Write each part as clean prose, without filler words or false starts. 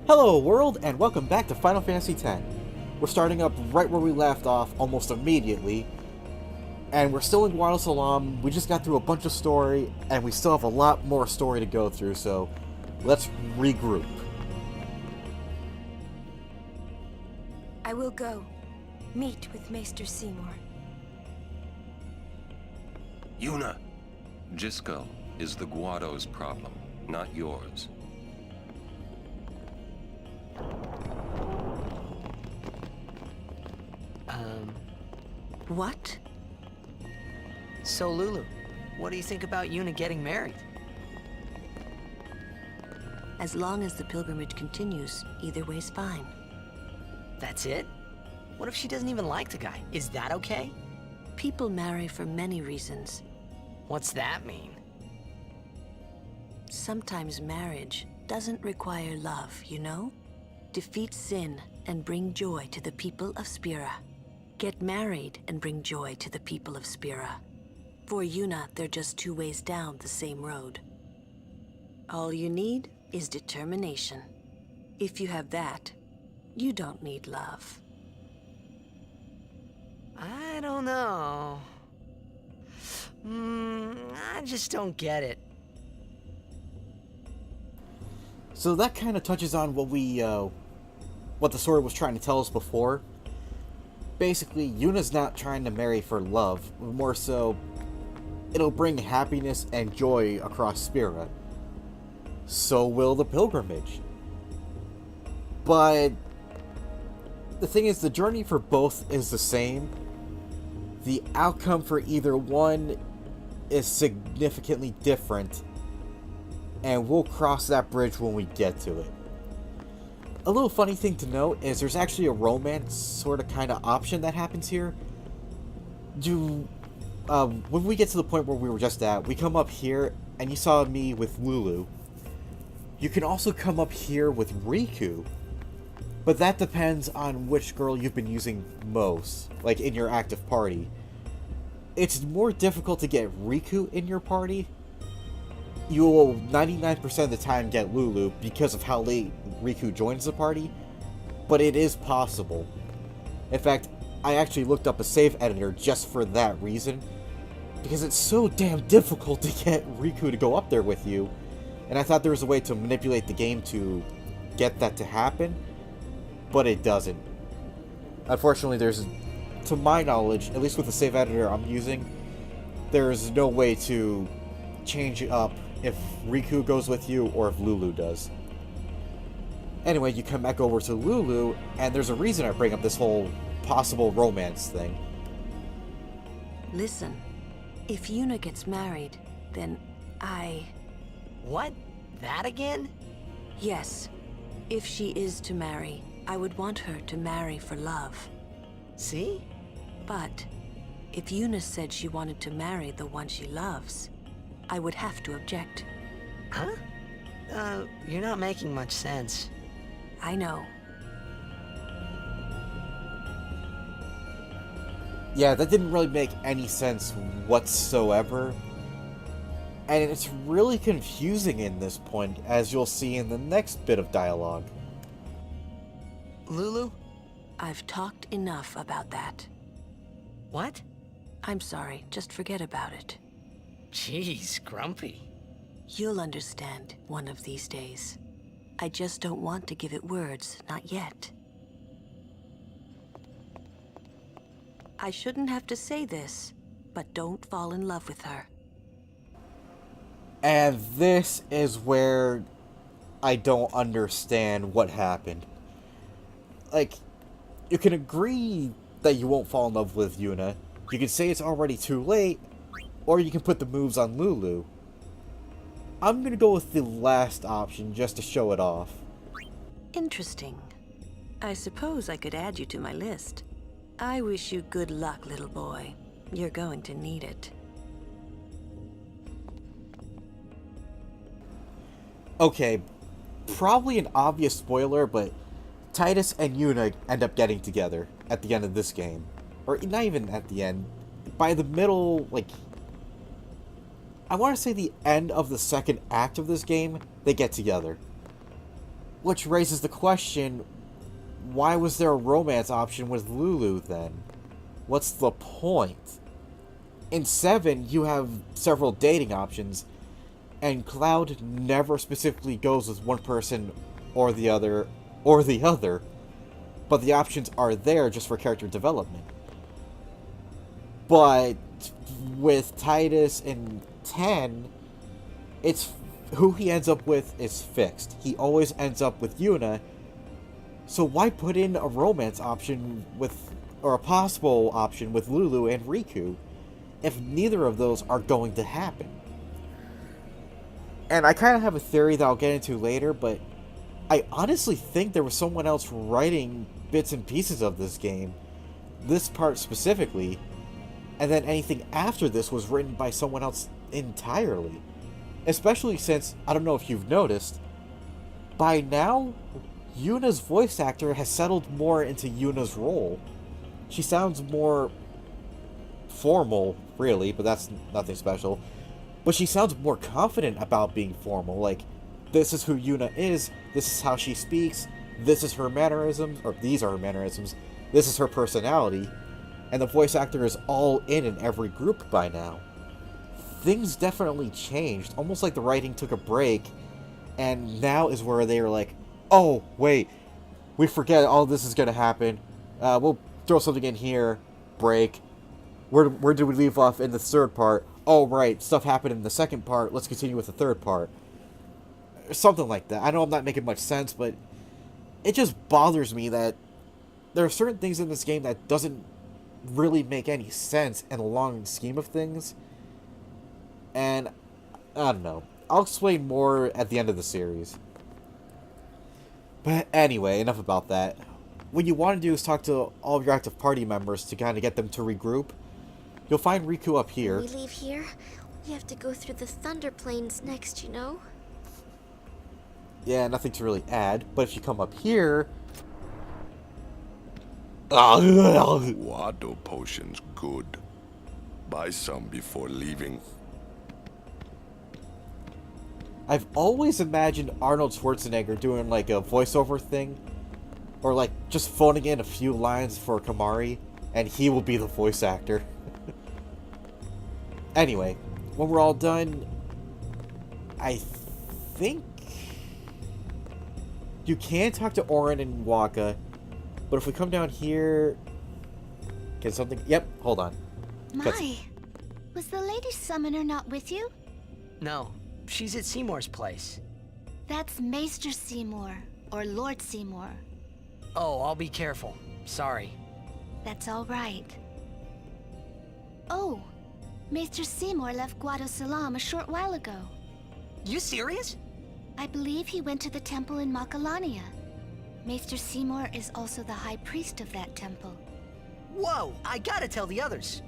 Hello world, and welcome back to Final Fantasy X. We're starting up right where we left off almost immediately, and we're still in Guadalsalam. We just got through a bunch of story, and we still have a lot more story to go through, so let's regroup. I will go. Meet with Maester Seymour. Yuna! Jisco is the Guado's problem, not yours. What? So Lulu, what do you think about Yuna getting married? As long as the pilgrimage continues, either way's fine. That's it? What if she doesn't even like the guy? Is that okay? People marry for many reasons. What's that mean? Sometimes marriage doesn't require love, you know? Defeat sin and bring joy to the people of Spira. Get married and bring joy to the people of Spira. For Yuna, they're just two ways down the same road. All you need is determination. If you have that, you don't need love. I don't know. I just don't get it. So that kind of touches on what what the story was trying to tell us before. Basically, Yuna's not trying to marry for love, more so it'll bring happiness and joy across Spira. So will the pilgrimage. But the thing is, the journey for both is the same. The outcome for either one is significantly different, and we'll cross that bridge when we get to it. A little funny thing to note is there's actually a romance sort of kind of option that happens here. When we get to the point where we were just at, we come up here and you saw me with Lulu. You can also come up here with Riku, but that depends on which girl you've been using most, like in your active party. It's more difficult to get Riku in your party. You will 99% of the time get Lulu because of how late Riku joins the party, but it is possible. In fact, I actually looked up a save editor just for that reason, because it's so damn difficult to get Riku to go up there with you, and I thought there was a way to manipulate the game to get that to happen, but it doesn't. Unfortunately, to my knowledge, at least with the save editor I'm using, there's no way to change it up if Riku goes with you or if Lulu does. Anyway, you come back over to Lulu, and there's a reason I bring up this whole possible romance thing. Listen, if Yuna gets married, then What? That again? Yes, if she is to marry, I would want her to marry for love. See? But if Yuna said she wanted to marry the one she loves, I would have to object. Huh? You're not making much sense. I know. Yeah, that didn't really make any sense whatsoever. And it's really confusing in this point, as you'll see in the next bit of dialogue. Lulu? I've talked enough about that. What? I'm sorry, just forget about it. Jeez, grumpy. You'll understand one of these days. I just don't want to give it words, not yet. I shouldn't have to say this, but don't fall in love with her. And this is where I don't understand what happened. Like, you can agree that you won't fall in love with Yuna. You can say it's already too late, or you can put the moves on Lulu. I'm gonna go with the last option just to show it off. Interesting. I suppose I could add you to my list. I wish you good luck, little boy. You're going to need it. Okay, probably an obvious spoiler, but Titus and Yuna end up getting together at the end of this game. Or not even at the end. By the middle, like, I want to say the end of the second act of this game, they get together. Which raises the question, why was there a romance option with Lulu then? What's the point? In 7, you have several dating options, and Cloud never specifically goes with one person or the other, but the options are there just for character development. But with Titus in 10, it's who he ends up with is fixed. He always ends up with Yuna, so why put in a romance option with, or a possible option with Lulu and Riku, if neither of those are going to happen? And I kind of have a theory that I'll get into later, but I honestly think there was someone else writing bits and pieces of this game, this part specifically, and then anything after this was written by someone else entirely. Especially since, I don't know if you've noticed, by now, Yuna's voice actor has settled more into Yuna's role. She sounds more formal, really, but that's nothing special. But she sounds more confident about being formal, like, this is who Yuna is, this is how she speaks, this is her mannerisms, or these are her mannerisms, this is her personality, and the voice actor is all in every group by now. Things definitely changed, almost like the writing took a break, and now is where they were like, oh, wait, we forget all this is going to happen, we'll throw something in here, break, where did we leave off in the third part? Oh, right, stuff happened in the second part, let's continue with the third part. Something like that. I know I'm not making much sense, but it just bothers me that there are certain things in this game that doesn't really make any sense in the long scheme of things. And, I don't know. I'll explain more at the end of the series. But anyway, enough about that. What you want to do is talk to all of your active party members to kind of get them to regroup. You'll find Riku up here. When we leave here, we have to go through the Thunder Plains next, you know? Yeah, nothing to really add. But if you come up here... Wado potions good. Buy some before leaving. I've always imagined Arnold Schwarzenegger doing like a voiceover thing. Or like just phoning in a few lines for Kamari. And he will be the voice actor. Anyway, when we're all done, I think you can talk to Orin and Waka, but if we come down here, can something? Yep, hold on. My, was the Lady Summoner not with you? No, she's at Seymour's place. That's Maester Seymour, or Lord Seymour. Oh, I'll be careful. Sorry. That's all right. Oh, Maester Seymour left Guado Salam a short while ago. You serious? I believe he went to the temple in Macalania. Maester Seymour is also the high priest of that temple. Whoa, I gotta tell the others.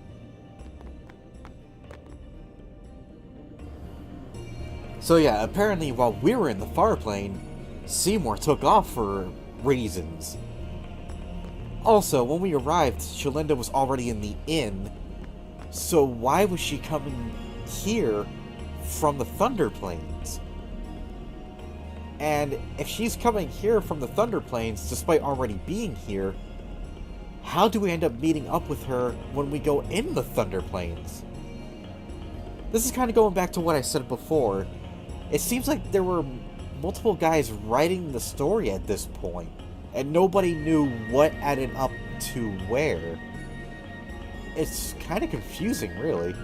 So yeah, apparently while we were in the far plane, Seymour took off for reasons. Also, when we arrived, Shalinda was already in the inn, so why was she coming here from the Thunder Plains? And if she's coming here from the Thunder Plains, despite already being here, how do we end up meeting up with her when we go in the Thunder Plains? This is kind of going back to what I said before. It seems like there were multiple guys writing the story at this point, and nobody knew what added up to where. It's kind of confusing, really.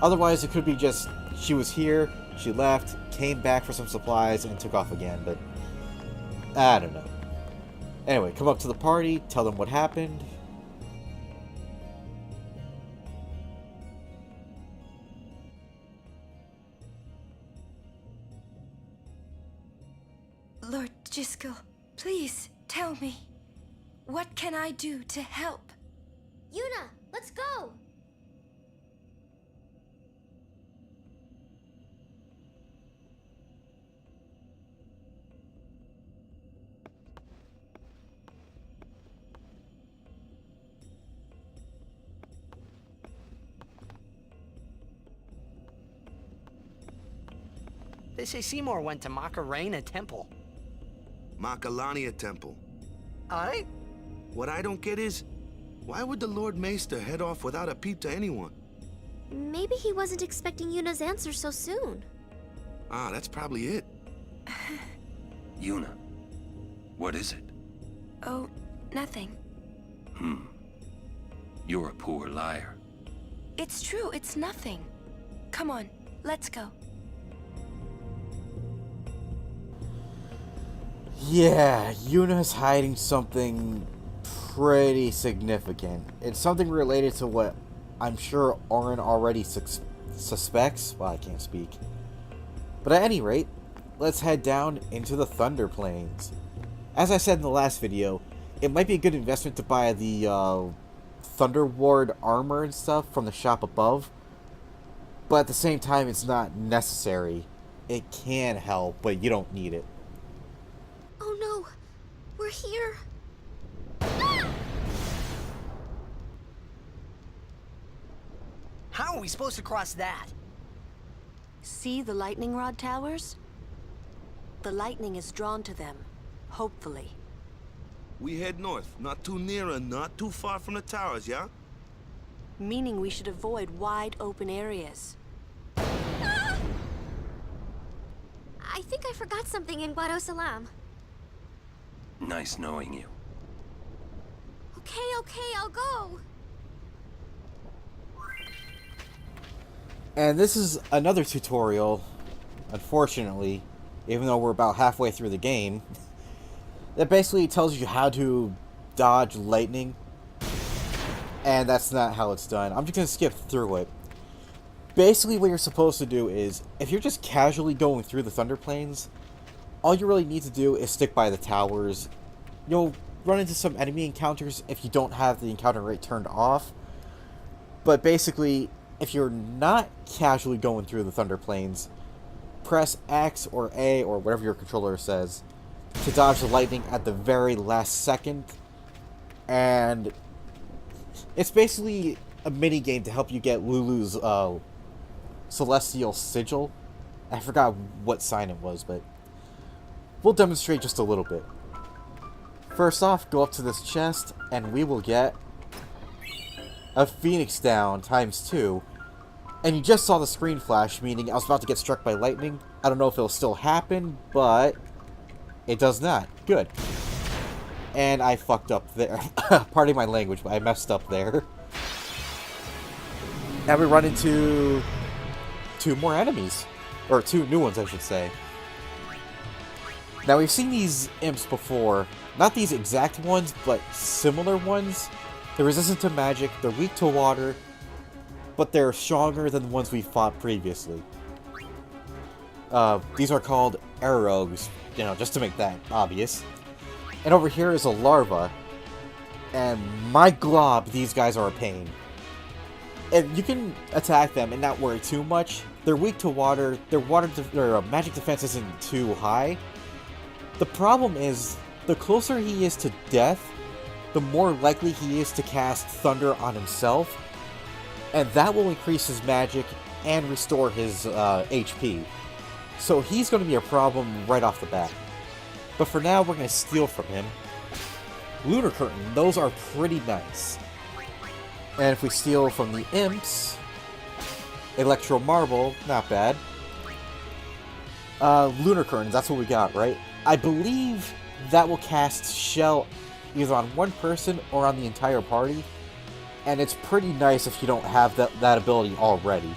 Otherwise, it could be just, she was here, she left, came back for some supplies, and took off again, but I don't know. Anyway, come up to the party, tell them what happened. Lord Jiskel, please tell me. What can I do to help? Yuna, let's go! They say Seymour went to Macalania Temple. Macalania Temple. Aye? What I don't get is, why would the Lord Maester head off without a peep to anyone? Maybe he wasn't expecting Yuna's answer so soon. Ah, that's probably it. Yuna, what is it? Oh, nothing. You're a poor liar. It's true, it's nothing. Come on, let's go. Yeah, Yuna's hiding something pretty significant. It's something related to what I'm sure Orin already suspects. Well, I can't speak. But at any rate, let's head down into the Thunder Plains. As I said in the last video, it might be a good investment to buy the Thunder Ward armor and stuff from the shop above. But at the same time, it's not necessary. It can help, but you don't need it. Oh no, we're here. How are we supposed to cross that? See the lightning rod towers? The lightning is drawn to them, hopefully. We head north, not too near and not too far from the towers, yeah? Meaning we should avoid wide open areas. I think I forgot something in Guado Salam. Nice knowing you. Okay, I'll go. And this is another tutorial, unfortunately, even though we're about halfway through the game, that basically tells you how to dodge lightning. And that's not how it's done. I'm just going to skip through it. Basically what you're supposed to do is, if you're just casually going through the Thunder Plains, all you really need to do is stick by the towers. You'll run into some enemy encounters if you don't have the encounter rate turned off. But basically, if you're not casually going through the Thunder Plains, press X or A or whatever your controller says to dodge the lightning at the very last second. And it's basically a mini game to help you get Lulu's Celestial Sigil. I forgot what sign it was, but we'll demonstrate just a little bit. First off, go up to this chest, and we will get a Phoenix Down ×2. And you just saw the screen flash, meaning I was about to get struck by lightning. I don't know if it'll still happen, but it does not. Good. And I fucked up there. Pardon my language, but I messed up there. Now we run into 2 more enemies. Or 2 new ones, I should say. Now we've seen these imps before. Not these exact ones, but similar ones. They're resistant to magic, they're weak to water, but they're stronger than the ones we fought previously. These are called Aerogues, you know, just to make that obvious. And over here is a larva. And my glob, these guys are a pain. And you can attack them and not worry too much. They're weak to water, their magic defense isn't too high. The problem is, the closer he is to death, the more likely he is to cast thunder on himself. And that will increase his magic and restore his HP. So he's going to be a problem right off the bat. But for now, we're going to steal from him. Lunar Curtain, those are pretty nice. And if we steal from the imps, Electro Marble, not bad. Lunar Curtains, that's what we got, right? I believe that will cast Shell either on one person or on the entire party. And it's pretty nice if you don't have that ability already.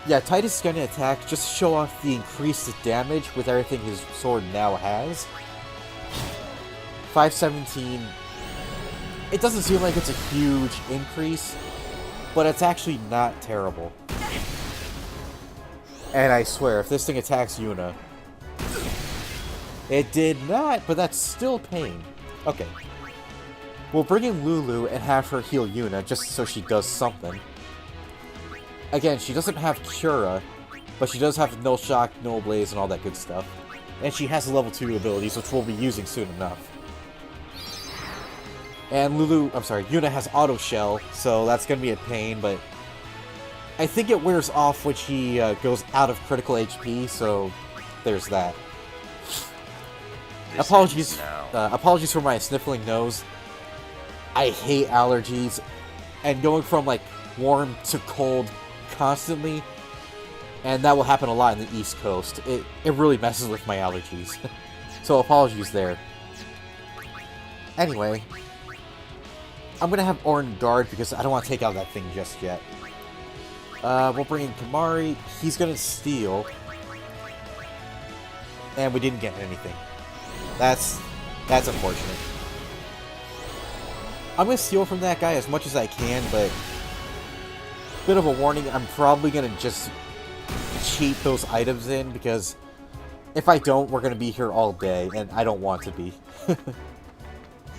Yeah, Titus is going to attack just to show off the increased damage with everything his sword now has. 517. It doesn't seem like it's a huge increase, but it's actually not terrible. And I swear, if this thing attacks Yuna... It did not, but that's still pain. Okay. We'll bring in Lulu and have her heal Yuna, just so she does something. Again, she doesn't have Cura, but she does have No Shock, No Blaze, and all that good stuff. And she has level 2 abilities, which we'll be using soon enough. And Yuna has Auto Shell, so that's gonna be a pain, but I think it wears off when she goes out of critical HP, so there's that. This Apologies, ends now. apologies for my sniffling nose. I hate allergies, and going from like warm to cold constantly, and that will happen a lot in the East Coast. It really messes with my allergies. So apologies there. Anyway, I'm gonna have Orin guard because I don't want to take out that thing just yet. We'll bring in Kamari. He's gonna steal, and we didn't get anything. That's unfortunate. I'm gonna steal from that guy as much as I can, but bit of a warning, I'm probably gonna just cheat those items in, because if I don't, we're gonna be here all day, and I don't want to be.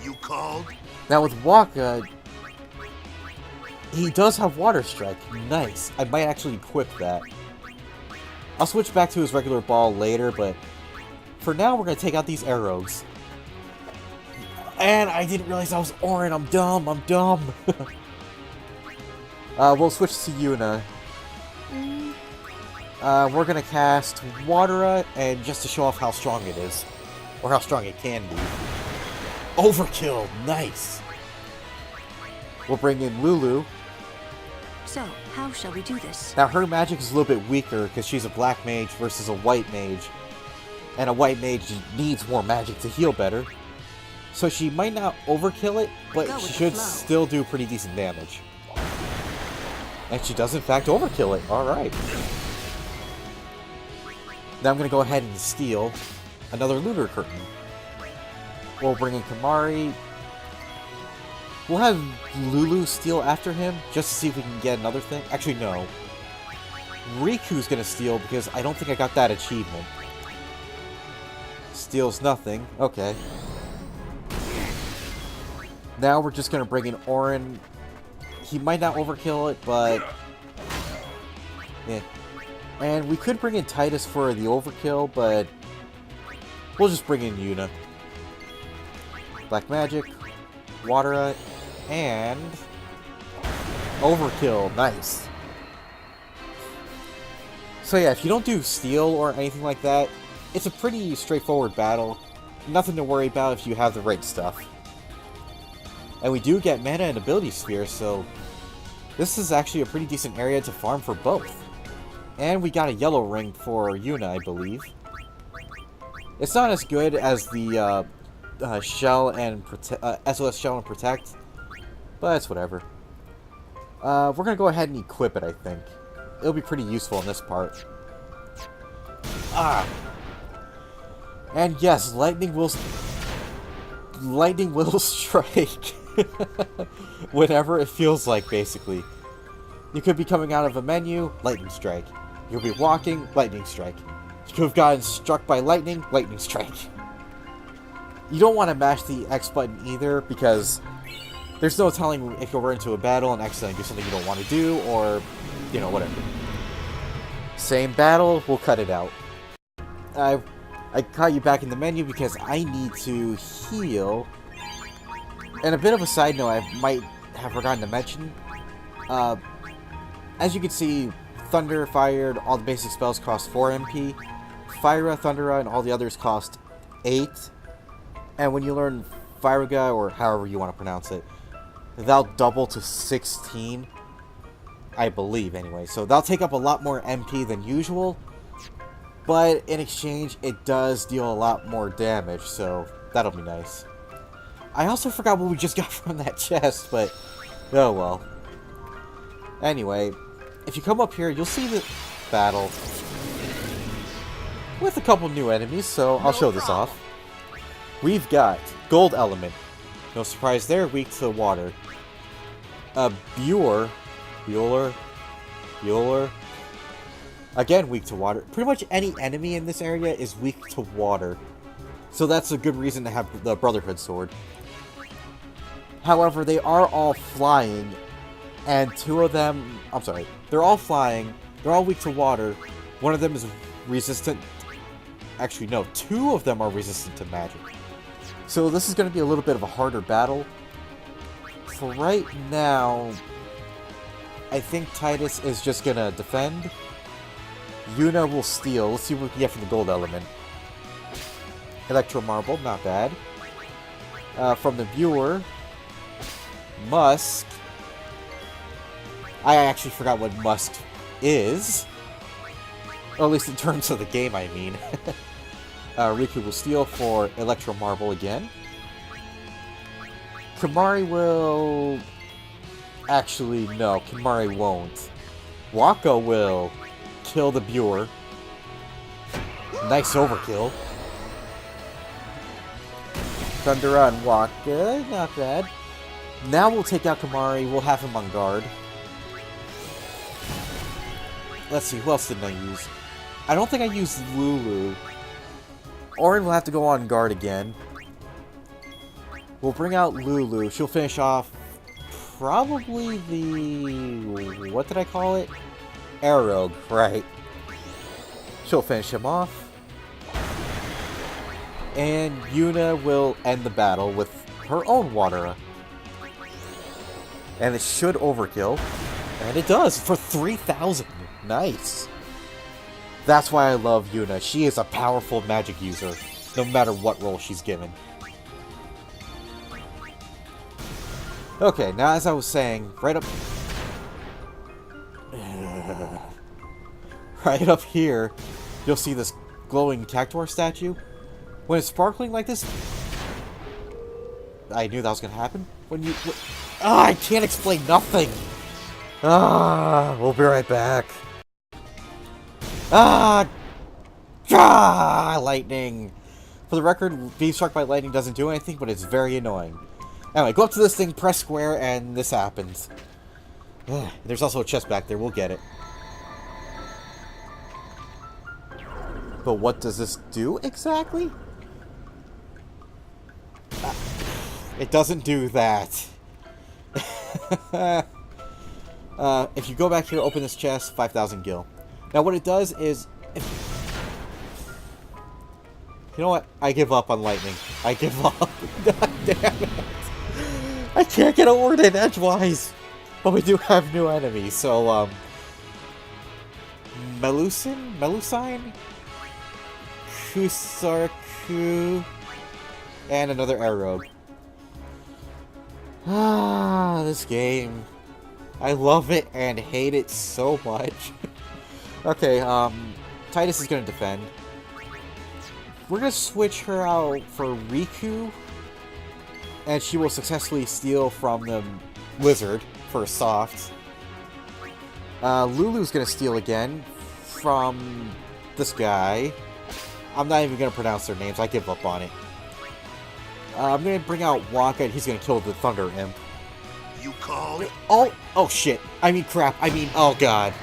You called? Now with Waka, he does have Water Strike. Nice. I might actually equip that. I'll switch back to his regular ball later, but for now, we're going to take out these arrows. And I didn't realize I was Orin. I'm dumb. I'm dumb. We'll switch to Yuna. We're going to cast Watera, and just to show off how strong it is. Or how strong it can be. Overkill. Nice. We'll bring in Lulu. So, how shall we do this? Now, her magic is a little bit weaker because she's a black mage versus a white mage. And a white mage needs more magic to heal better. So she might not overkill it, but she should still do pretty decent damage. And she does in fact overkill it. Alright. Now I'm going to go ahead and steal another Lunar Curtain. We'll bring in Kamari. We'll have Lulu steal after him, just to see if we can get another thing. Actually, no. Riku's going to steal because I don't think I got that achievement. Steals nothing. Okay. Now we're just going to bring in Orin. He might not overkill it, but... yeah. And we could bring in Titus for the overkill, but... we'll just bring in Yuna. Black Magic, Watera, and... overkill. Nice. So yeah, if you don't do Steel or anything like that, it's a pretty straightforward battle. Nothing to worry about if you have the right stuff. And we do get mana and ability sphere, so this is actually a pretty decent area to farm for both. And we got a yellow ring for Yuna, I believe. It's not as good as the Shell and SOS Shell and Protect, but it's whatever. We're gonna go ahead and equip it, I think. It'll be pretty useful in this part. Ah! And yes, lightning will strike whenever it feels like, basically. You could be coming out of a menu, lightning strike. You'll be walking, lightning strike. You could have gotten struck by lightning, lightning strike. You don't want to mash the X button either, because there's no telling if you'll run into a battle and accidentally do something you don't want to do, or, you know, whatever. Same battle, we'll cut it out. I caught you back in the menu because I need to heal. And a bit of a side note I might have forgotten to mention. As you can see, Thunder, Fire, all the basic spells cost 4 MP. Fyra, Thundera, and all the others cost 8. And when you learn Fyruga, or however you want to pronounce it, they'll double to 16. I believe, anyway. So they'll take up a lot more MP than usual. But in exchange, it does deal a lot more damage, so that'll be nice. I also forgot what we just got from that chest, but oh well. Anyway, if you come up here, you'll see the battle with a couple new enemies, so I'll show this off. We've got Gold Element. No surprise there, weak to water. Bueller. Again, weak to water. Pretty much any enemy in this area is weak to water. So that's a good reason to have the Brotherhood Sword. However, they are all flying, and two of them... I'm sorry. They're all flying. They're all weak to water. One of them is resistant... Actually, no. Two of them are resistant to magic. So this is going to be a little bit of a harder battle. For right now, I think Titus is just going to defend. Yuna will steal. Let's see what we can get from the gold element. Electro Marble, not bad. From the viewer, Musk. I actually forgot what Musk is. Or at least in terms of the game, I mean. Riku will steal for Electro Marble again. Kimahri will... Actually, no. Kimahri won't. Waka will kill the viewer. Nice overkill. Thundera and Waka, not bad. Now we'll take out Kimahri. We'll have him on guard. Let's see, who else didn't I use? I don't think I used Lulu. Orin will have to go on guard again. We'll bring out Lulu. She'll finish off probably the... What did I call it? Arrow, right. She'll finish him off. And Yuna will end the battle with her own Watera. And it should overkill. And it does, for 3,000. Nice. That's why I love Yuna. She is a powerful magic user, no matter what role she's given. Okay, now as I was saying, right up... right up here, you'll see this glowing Cactuar statue. When it's sparkling like this... I knew that was going to happen. When you... I can't explain nothing! We'll be right back. Lightning! For the record, being struck by lightning doesn't do anything, but it's very annoying. Anyway, go up to this thing, press square, and this happens. There's also a chest back there, we'll get it. But what does this do exactly? It doesn't do that. If you go back here, open this chest, 5,000 gil. Now what it does is... You know what? I give up on lightning. I give up. God damn it. I can't get over it edgewise. But we do have new enemies, so, Melusine? Kusarku... And another Arrow. This game. I love it and hate it so much. Okay, Titus is gonna defend. We're gonna switch her out for Riku. And she will successfully steal from the Lizard for a soft. Lulu's gonna steal again from this guy. I'm not even gonna pronounce their names, I give up on it. I'm gonna bring out Waka and he's gonna kill the Thunder Imp. You call? Oh shit. I mean crap. I mean, oh god.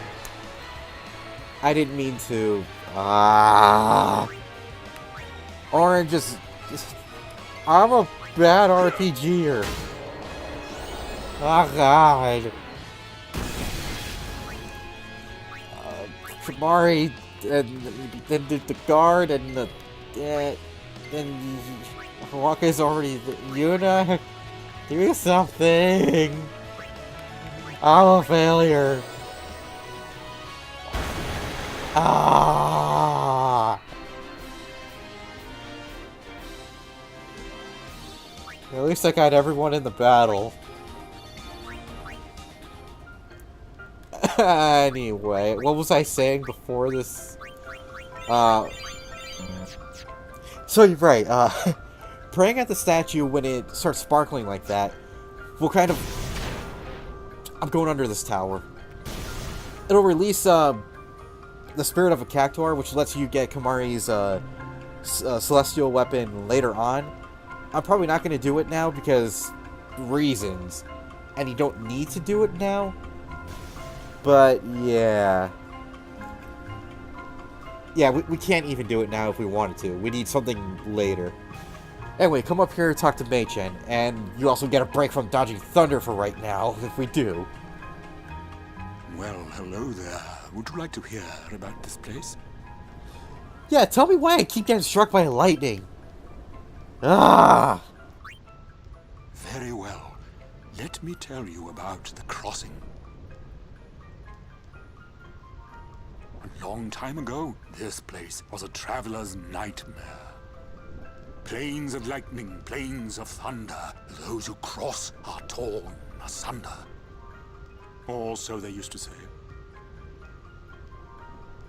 I didn't mean to. Orange just I'm a bad RPGer. Oh god. Kimahri and then the guard and the and Waka's already Yuna. Do something. I'm a failure. At least I got everyone in the battle. Anyway, what was I saying before this? So you're right, praying at the statue when it starts sparkling like that will kind of... I'm going under this tower. It'll release, the Spirit of a Cactuar, which lets you get Kimahri's, Celestial Weapon later on. I'm probably not going to do it now because reasons. And you don't need to do it now. But, yeah. Yeah, we can't even do it now if we wanted to. We need something later. Anyway, come up here and talk to Mei-chan. And you also get a break from dodging thunder for right now, if we do. Well, hello there. Would you like to hear about this place? Yeah, tell me why I keep getting struck by lightning. Very well. Let me tell you about the crossing. A long time ago, this place was a traveler's nightmare. Plains of lightning, plains of thunder. Those who cross are torn asunder. Or so they used to say.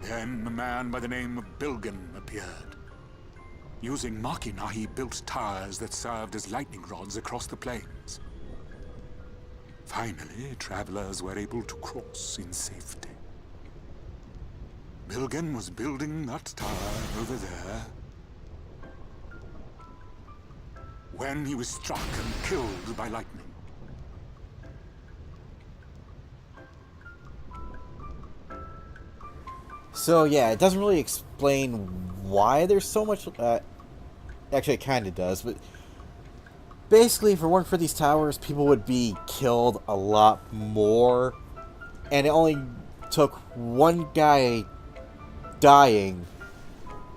Then a man by the name of Bilgan appeared. Using machina, he built towers that served as lightning rods across the plains. Finally, travelers were able to cross in safety. Bilgan was building that tower over there when he was struck and killed by lightning. So yeah, it doesn't really explain why there's so much... actually, it kind of does, but... Basically, if it weren't for these towers, people would be killed a lot more. And it only took one guy dying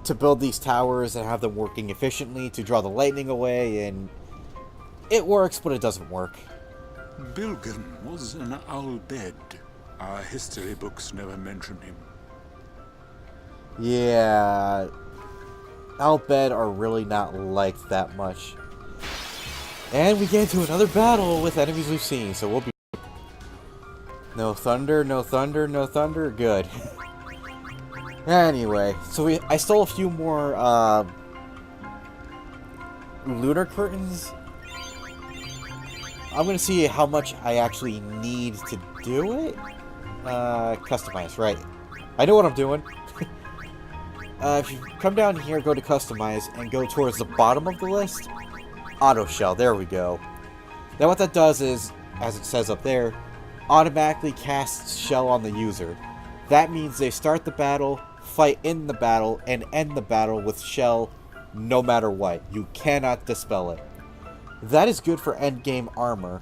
to build these towers and have them working efficiently to draw the lightning away, and it works, but it doesn't work. Bilgan was an Al-Bed. Our history books never mention him. Yeah, Al-Bed are really not liked that much. And we get into another battle with enemies we've seen, so we'll be... No thunder, no thunder, no thunder, good. Anyway, so I stole a few more, lunar curtains. I'm gonna see how much I actually need to do it. Customize, right. I know what I'm doing. If you come down here, go to Customize, and go towards the bottom of the list, Auto Shell, there we go. Now what that does is, as it says up there, automatically casts Shell on the user. That means they start the battle, fight in the battle, and end the battle with Shell no matter what. You cannot dispel it. That is good for endgame armor.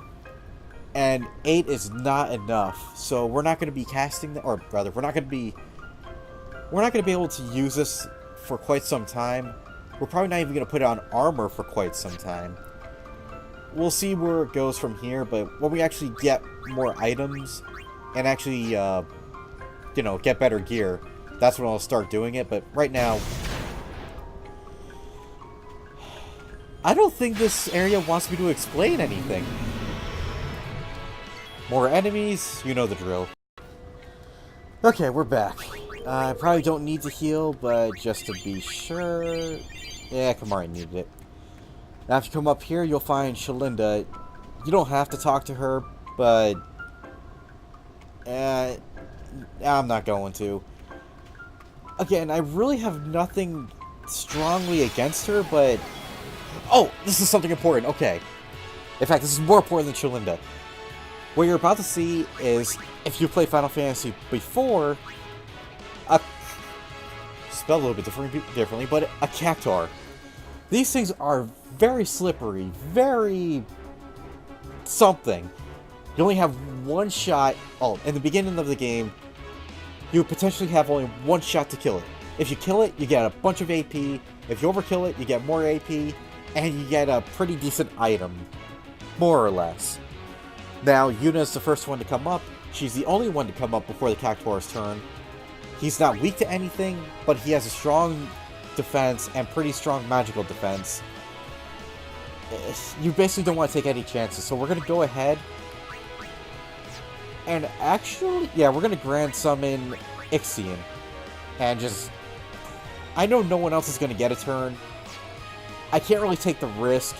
And 8 is not enough, so we're not going to be casting... Or rather, we're not going to be able to use this for quite some time. We're probably not even going to put it on armor for quite some time. We'll see where it goes from here, but when we actually get more items and actually, you know, get better gear, that's when I'll start doing it. But right now, I don't think this area wants me to explain anything. More enemies, you know the drill. Okay, we're back. I probably don't need to heal, but just to be sure... Yeah, Kamari needed it. Now if you come up here, you'll find Shalinda. You don't have to talk to her, but... I'm not going to. Again, I really have nothing strongly against her, but... Oh, this is something important, okay. In fact, this is more important than Shalinda. What you're about to see is, if you play Final Fantasy before, spelled a little bit differently, but a Cactuar. These things are very slippery, very something. You only have one shot. Oh, in the beginning of the game, you potentially have only one shot to kill it. If you kill it, you get a bunch of AP. If you overkill it, you get more AP, and you get a pretty decent item, more or less. Now, Yuna's the first one to come up. She's the only one to come up before the Cactuar's turn. He's not weak to anything, but he has a strong defense and pretty strong magical defense. You basically don't want to take any chances, so we're going to go ahead. And actually, yeah, we're going to Grand Summon Ixion. And just... I know no one else is going to get a turn. I can't really take the risk.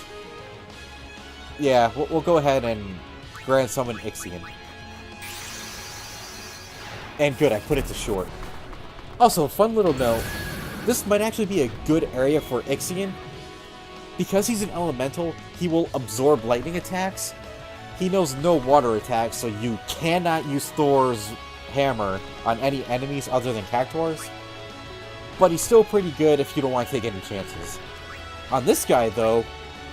Yeah, we'll go ahead and Grand Summon Ixion. And good, I put it to short. Also, fun little note. This might actually be a good area for Ixion. Because he's an elemental, he will absorb lightning attacks. He knows no water attacks, so you cannot use Thor's hammer on any enemies other than Cactuars. But he's still pretty good if you don't want to take any chances. On this guy, though,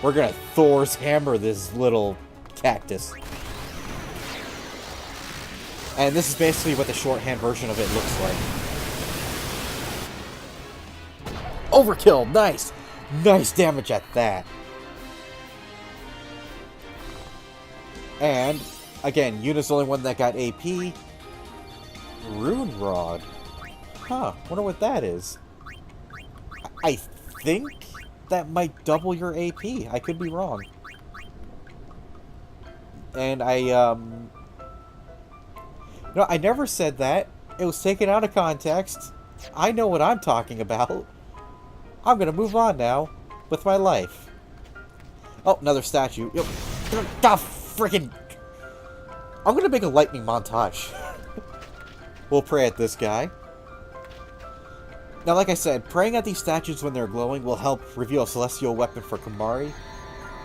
we're gonna Thor's hammer this little cactus. And this is basically what the shorthand version of it looks like. Overkill! Nice! Nice damage at that! And, again, Yuna's the only one that got AP. Rune Rod. Huh, wonder what that is. I think that might double your AP. I could be wrong. And no, I never said that. It was taken out of context. I know what I'm talking about. I'm gonna move on now with my life. Oh, another statue. Yo, freaking! I'm gonna make a lightning montage. We'll pray at this guy. Now, like I said, praying at these statues when they're glowing will help reveal a celestial weapon for Kamari,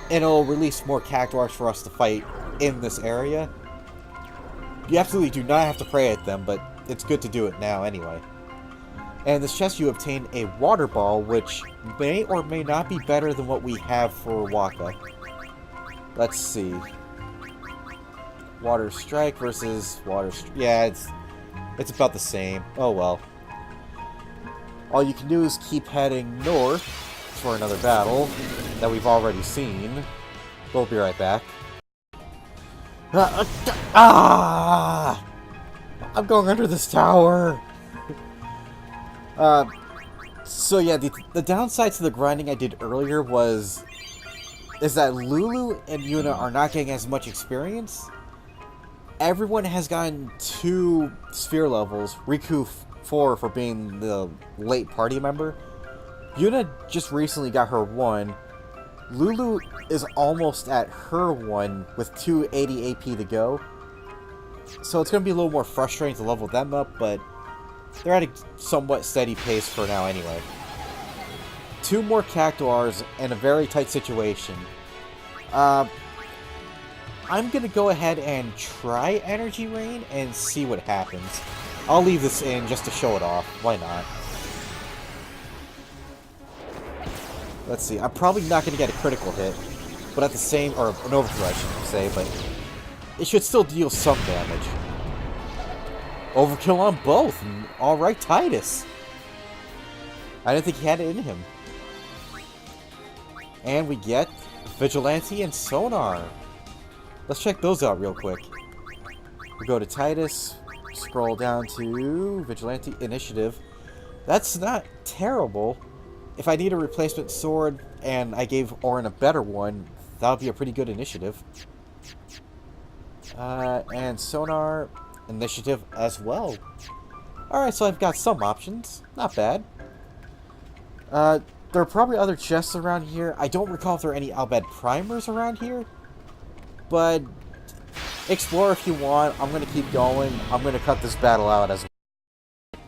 and it'll release more cactuars for us to fight in this area. You absolutely do not have to pray at them, but it's good to do it now anyway. And in this chest you obtain a water ball, which may or may not be better than what we have for Waka. Let's see. Water Strike versus Water yeah, it's about the same. Oh well. All you can do is keep heading north for another battle that we've already seen. We'll be right back. I'm going under this tower! So yeah, the downside to the grinding I did earlier is that Lulu and Yuna are not getting as much experience. Everyone has gotten 2 sphere levels, Riku 4 for being the late party member. Yuna just recently got her 1. Lulu is almost at her 1 with 280 AP to go. So it's going to be a little more frustrating to level them up, but they're at a somewhat steady pace for now anyway. 2 more cactuars in a very tight situation. I'm going to go ahead and try Energy Rain and see what happens. I'll leave this in just to show it off. Why not? Let's see. I'm probably not going to get a critical hit, but at the same... or an overthrow, I should say, but it should still deal some damage. Overkill on both. Alright, Titus. I didn't think he had it in him. And we get Vigilante and Sonar. Let's check those out real quick. We go to Titus, scroll down to Vigilante Initiative. That's not terrible. If I need a replacement sword and I gave Orin a better one, that would be a pretty good initiative. And Sonar Initiative as well. Alright, so I've got some options. Not bad. There are probably other chests around here. I don't recall if there are any Albed primers around here. But explore if you want. I'm going to keep going. I'm going to cut this battle out as well.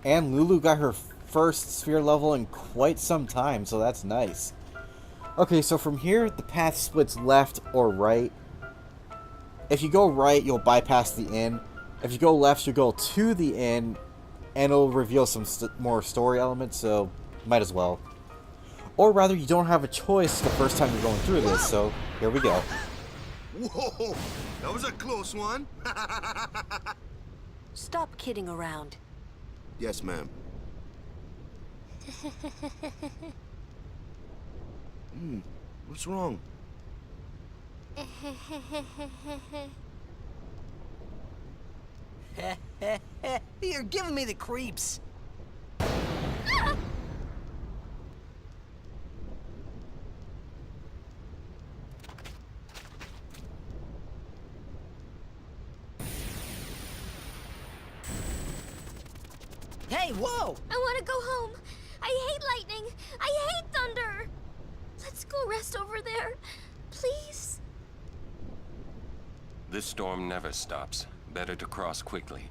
And Lulu got her first sphere level in quite some time, so that's nice. Okay, so from here, the path splits left or right. If you go right, you'll bypass the inn. If you go left, you'll go to the inn, and it'll reveal some more story elements, so might as well. Or rather, you don't have a choice the first time you're going through this, so here we go. Whoa! That was a close one! Stop kidding around. Yes, ma'am. What's wrong? You're giving me the creeps. Hey, whoa! I want to go home. I hate lightning. I hate thunder. Let's go rest over there. Please. This storm never stops. Better to cross quickly.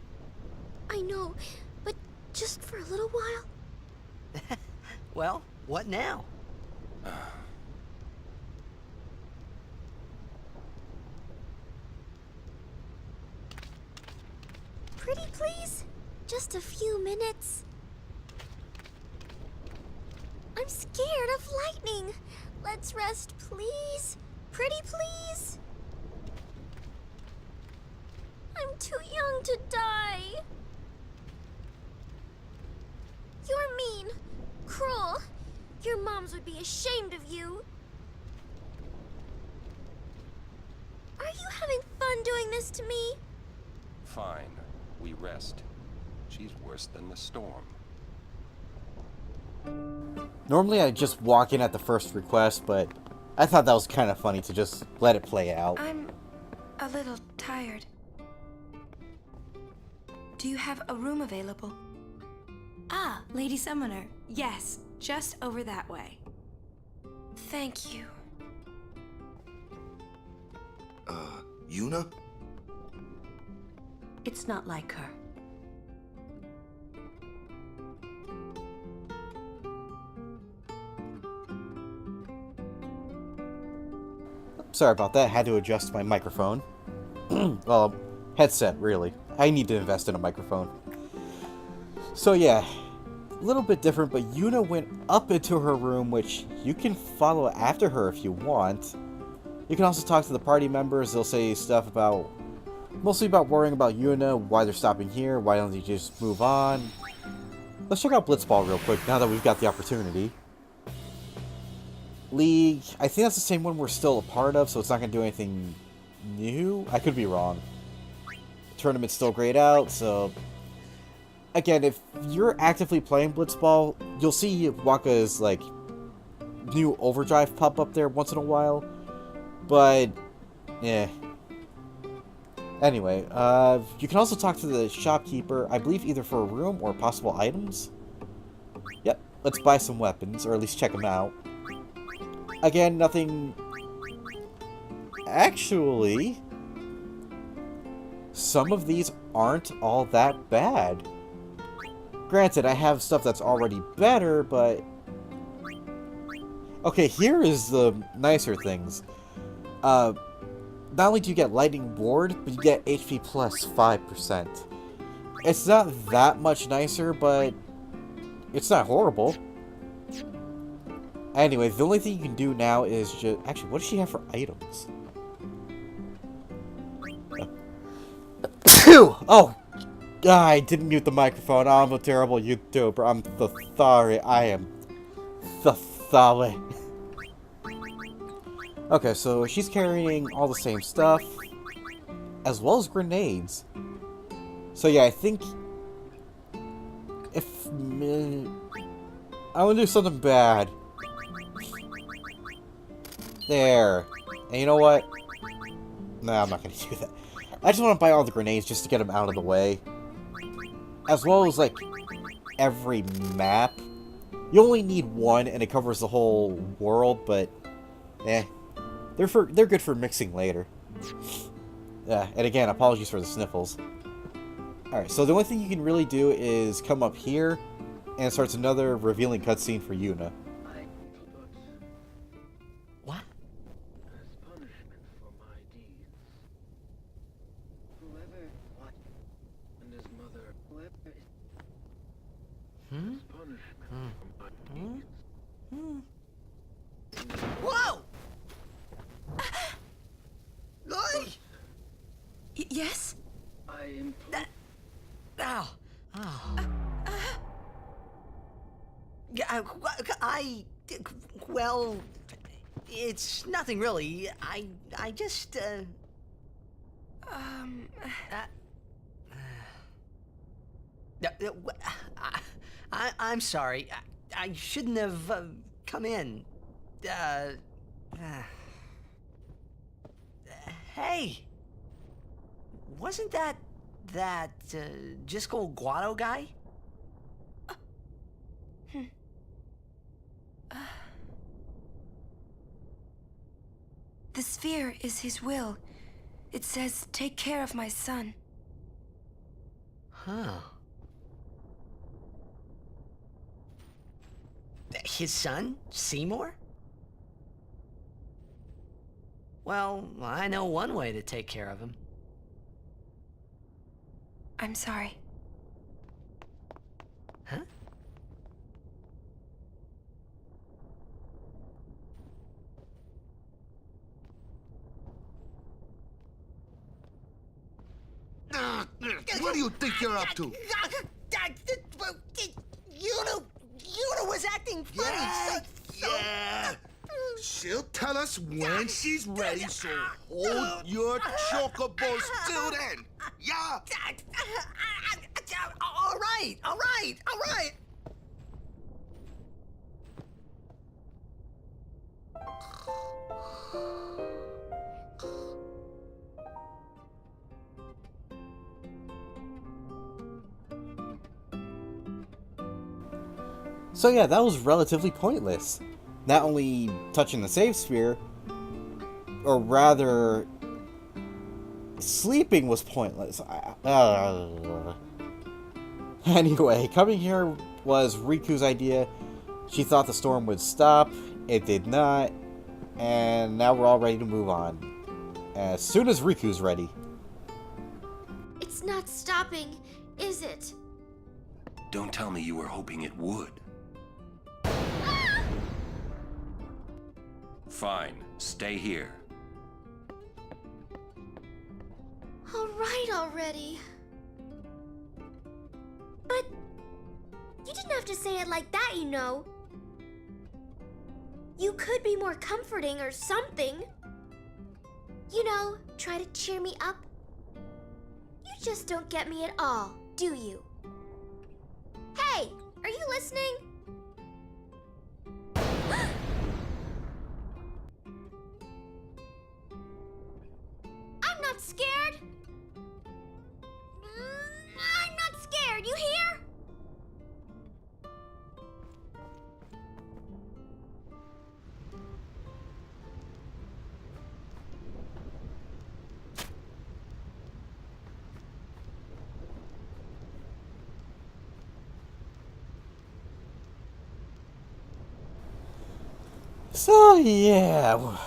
I know, but just for a little while. Well, what now? Pretty please? Just a few minutes. I'm scared of lightning. Let's rest, please. Pretty please. I'm too young to die. You're mean, cruel. Your moms would be ashamed of you. Are you having fun doing this to me? Fine. We rest. She's worse than the storm. Normally I just walk in at the first request, but I thought that was kind of funny to just let it play out. I'm a little tired. Do you have a room available? Ah, Lady Summoner. Yes, just over that way. Thank you. Yuna? It's not like her. Sorry about that, had to adjust my microphone. Well, headset, really. I need to invest in a microphone. So yeah, a little bit different, but Yuna went up into her room, which you can follow after her if you want. You can also talk to the party members. They'll say stuff about, mostly about worrying about Yuna, why they're stopping here, why don't they just move on. Let's check out Blitzball real quick, now that we've got the opportunity. League, I think that's the same one we're still a part of, so it's not going to do anything new. I could be wrong. Tournament's still grayed out, so... Again, if you're actively playing Blitzball, you'll see Waka's, like, new overdrive pop up there once in a while. But, yeah. Anyway, you can also talk to the shopkeeper, I believe either for a room or possible items. Yep, let's buy some weapons, or at least check them out. Again, nothing... Actually... Some of these aren't all that bad. Granted, I have stuff that's already better, but... Okay, here is the nicer things. Not only do you get Lightning Ward, but you get HP plus 5%. It's not that much nicer, but... It's not horrible. Anyway, the only thing you can do now is just... Actually, what does she have for items? Oh! I didn't mute the microphone. I'm a terrible YouTuber. I'm so sorry. I am so sorry. Okay, so she's carrying all the same stuff, as well as grenades. So yeah, I think... If... I want to do something bad. There. And you know what? No, I'm not going to do that. I just want to buy all the grenades just to get them out of the way. As well as, like, every map. You only need one, and it covers the whole world, but... Eh. They're good for mixing later. Yeah, and again, apologies for the sniffles. Alright, so the only thing you can really do is come up here, and it starts another revealing cutscene for Yuna. What? Whoa! Oi! Yes? Ow! Oh. Well, it's nothing really. I just, I'm sorry. I shouldn't have come in. Hey! Wasn't that Jisco Guado guy? The sphere is his will. It says, take care of my son. Huh. His son, Seymour? Well, I know one way to take care of him. I'm sorry. Huh? What do you think you're up to? Yuna was acting funny. Yeah. She'll tell us when she's ready, so hold your chocobos till then. Yeah. All right, all right, all right. So yeah, that was relatively pointless. Not only touching the save sphere, or rather, sleeping was pointless. Anyway, coming here was Riku's idea. She thought the storm would stop. It did not. And now we're all ready to move on. As soon as Riku's ready. It's not stopping, is it? Don't tell me you were hoping it would. Fine, stay here. All right already. But you didn't have to say it like that, you know. You could be more comforting or something. You know, try to cheer me up. You just don't get me at all, do you? Hey, are you listening? I'm not scared. I'm not scared, you hear? So yeah,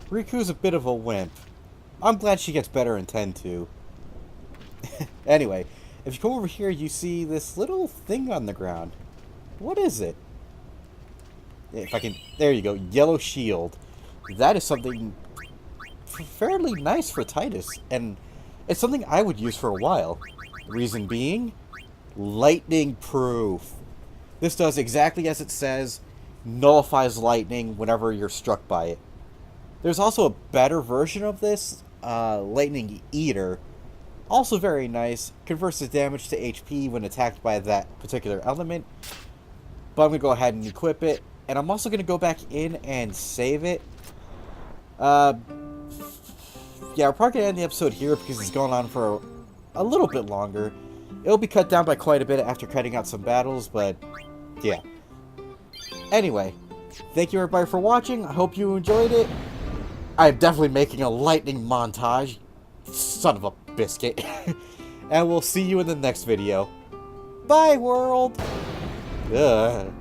Riku's a bit of a wimp. I'm glad she gets better in 10-2. Anyway, if you come over here, you see this little thing on the ground. What is it? If I can... There you go. Yellow shield. That is something fairly nice for Titus. And it's something I would use for a while. Reason being, lightning proof. This does exactly as it says. Nullifies lightning whenever you're struck by it. There's also a better version of this. Lightning Eater. Also very nice. Converts the damage to HP when attacked by that particular element. But I'm going to go ahead and equip it. And I'm also going to go back in and save it. Yeah, we're probably going to end the episode here because it's going on for a little bit longer. It'll be cut down by quite a bit after cutting out some battles, but yeah. Anyway, thank you everybody for watching. I hope you enjoyed it. I'm definitely making a lightning montage. Son of a biscuit. And we'll see you in the next video. Bye, world! Ugh.